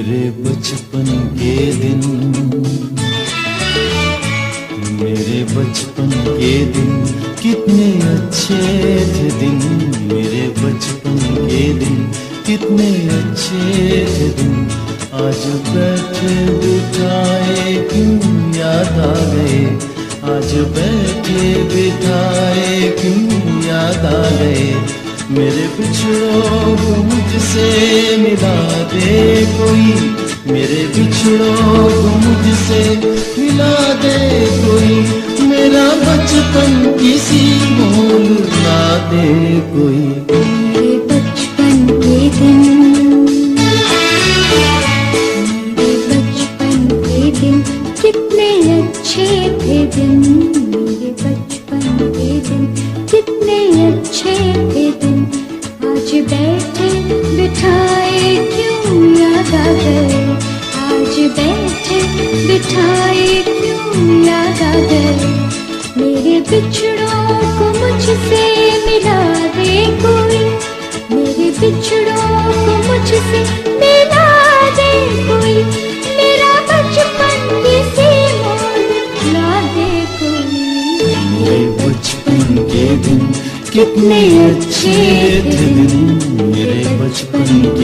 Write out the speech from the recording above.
मेरे बचपन के दिन, मेरे बचपन के दिन कितने अच्छे थे दिन, मेरे बचपन के दिन कितने अच्छे थे दिन। आज बैठे बिठाए क्यों याद आ गए, आज बैठे बिठाए क्यों याद आ गए। मेरे बिछड़ों को मुझसे मिला दे कोई, मेरे बिछड़ों को मुझसे मिला दे कोई। मेरा बचपन किसी मोल ला दे कोई। मेरे बचपन के दिन, मेरे बचपन के दिन कितने अच्छे थे दिन, मेरे बचपन के दिन कितने अच्छे थे दिन। आज बैठे बिठाए क्यों याद आ गए, आज बैठे बिठाए क्यों याद आ गए। मेरे बिछड़ों को मुझसे मिला दे कोई, मेरे बिछड़ों को मुझसे मिला दे कोई। मेरा बचपन किसी मोल ला दे कोई। मेरे बचपन के दिन कितने अच्छे थे दिन, मेरे बचपन के